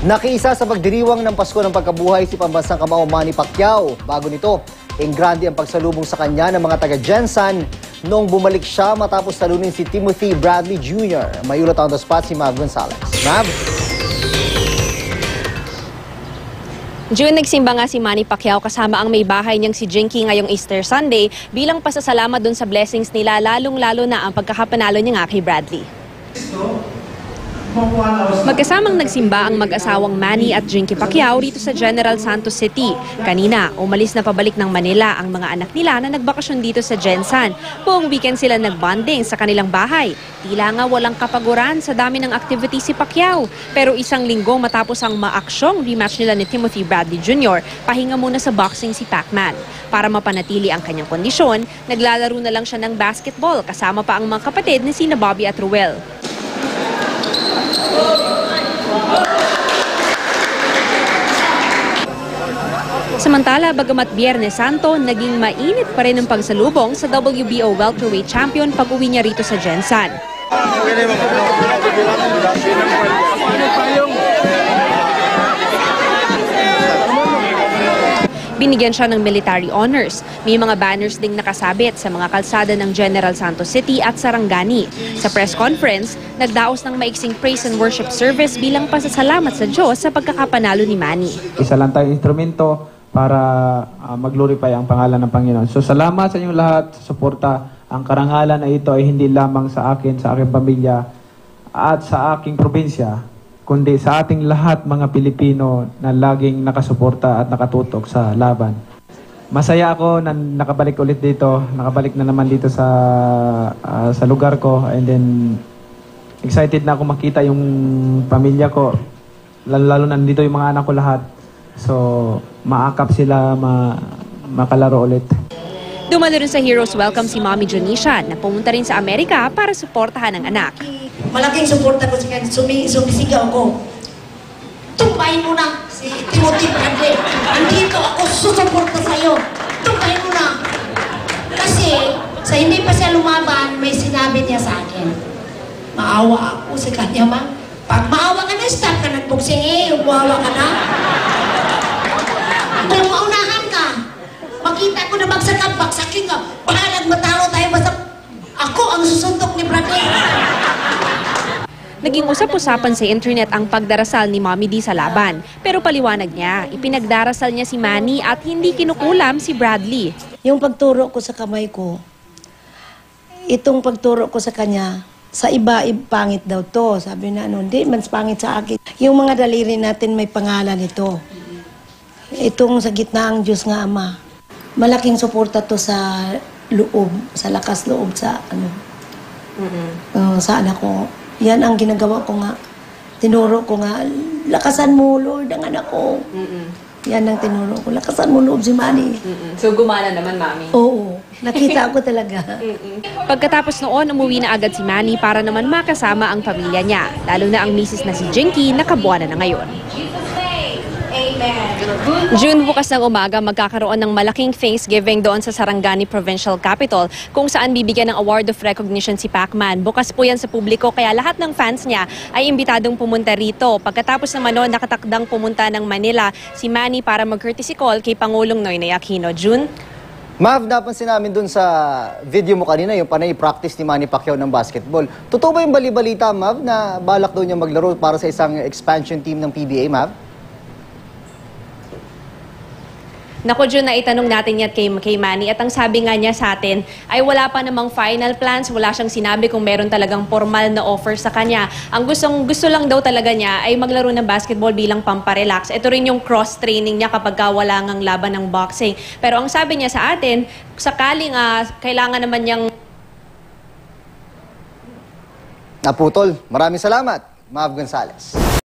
Nakiisa sa pagdiriwang ng Pasko ng Pagkabuhay si pambansang kamao Manny Pacquiao. Bago nito, grande ang pagsalubong sa kanya ng mga taga-Jensan noong bumalik siya matapos talunin si Timothy Bradley Jr. May ulat on the spot si Mav Gonzalez. Mav? June, nagsimba nga si Manny Pacquiao kasama ang may bahay niyang si Jinky ngayong Easter Sunday bilang pasasalamat dun sa blessings nila, lalong-lalo na ang pagkakapanalo niya nga kay Bradley. Magkasamang nagsimba ang mag-asawang Manny at Jinky Pacquiao rito sa General Santos City. Kanina, umalis na pabalik ng Manila ang mga anak nila na nagbakasyon dito sa Jensan. Buong weekend sila nagbonding sa kanilang bahay. Tila nga walang kapaguran sa dami ng activity si Pacquiao. Pero isang linggo matapos ang maaksyong rematch nila ni Timothy Bradley Jr., pahinga muna sa boxing si Pacman. Para mapanatili ang kanyang kondisyon, naglalaro na lang siya ng basketball kasama pa ang mga kapatid na sina Bobby at Ruel. Samantala, bagamat Biyernes Santo, naging mainit pa rin ang pagsalubong sa WBO welterweight champion pag-uwi niya rito sa Jensan. Binigyan siya ng military honors. May mga banners ding nakasabit sa mga kalsada ng General Santos City at Sarangani. Sa press conference, nagdaos ng maiksing praise and worship service bilang pasasalamat sa Diyos sa pagkakapanalo ni Manny. Isa lang tayong instrumento para mag-glorify ang pangalan ng Panginoon. So salamat sa inyong lahat sa suporta. Ang karangalan na ito ay hindi lamang sa akin, sa aking pamilya at sa aking probinsya, kundi sa ating lahat mga Pilipino na laging nakasuporta at nakatutok sa laban. Masaya ako na nakabalik ulit dito, nakabalik na naman dito sa lugar ko, and then excited na ako makita yung pamilya ko, lalo na nandito yung mga anak ko lahat. So maakap sila makalaro ulit. Dumalo rin sa Heroes Welcome si Mommy Jonisha na pumunta rin sa Amerika para suportahan ang anak. Malaking suporta ko sa kanya. Sumisigaw ko. Tumpahin mo na si Timothy Bradley. Andito ako susuporta sa'yo. Tumpahin mo na. Kasi sa hindi pa siya lumaban, may sinabi niya sa akin. Maawa ako sa kanya, ma. Pag maawa ka na, stop ka nag-boxing maawa ka na. Kung maunahan ka, makita ko na bagsakin ka. Bahalag matalo tayo, basta ako ang susuntok ni Bradley. Naging usap-usapan sa internet ang pagdarasal ni Mommy D sa laban. Pero paliwanag niya, ipinagdarasal niya si Manny at hindi kinukulam si Bradley. Yung pagturo ko sa kamay ko, itong pagturo ko sa kanya, sa iba, pangit daw to. Sabi na, hindi, mas pangit sa akin. Yung mga daliri natin may pangalan ito. Itong sa gitna ang Diyos nga Ama. Malaking suporta to sa loob, sa lakas loob sa sa anak ko. Yan ang ginagawa ko nga. Tinuro ko nga, lakasan mo, Lord, ang anak ko. Yan ang tinuro ko. Lakasan mo, loob si Manny. So, gumana naman, Mami? Oo. Nakita ko talaga. Pagkatapos noon, umuwi na agad si Manny para naman makasama ang pamilya niya. Lalo na ang misis na si Jinky, nakabuana na ngayon. June, bukas ng umaga, magkakaroon ng malaking Thanksgiving doon sa Sarangani Provincial Capital kung saan bibigyan ng Award of Recognition si Pacman. Bukas po yan sa publiko kaya lahat ng fans niya ay imbitadong pumunta rito. Pagkatapos naman noon, nakatakdang pumunta ng Manila si Manny para mag-courtesy call kay Pangulong Noynoy Aquino. June? Mav, napansin namin dun sa video mo kanina, yung panay practice ni Manny Pacquiao ng basketball. Totoo ba yung bali-balita, Mav, na balak daw niya maglaro para sa isang expansion team ng PBA, Mav? Naku, June, naitanong natin yan kay Manny at ang sabi nga niya sa atin ay wala pa namang final plans, wala siyang sinabi kung meron talagang formal na offer sa kanya. Ang gusto lang daw talaga niya ay maglaro ng basketball bilang pamparelax. Ito rin yung cross-training niya kapag wala ngang laban ng boxing. Pero ang sabi niya sa atin, sakaling kailangan naman niyang Naputol. Maraming salamat, Mav Gonzalez.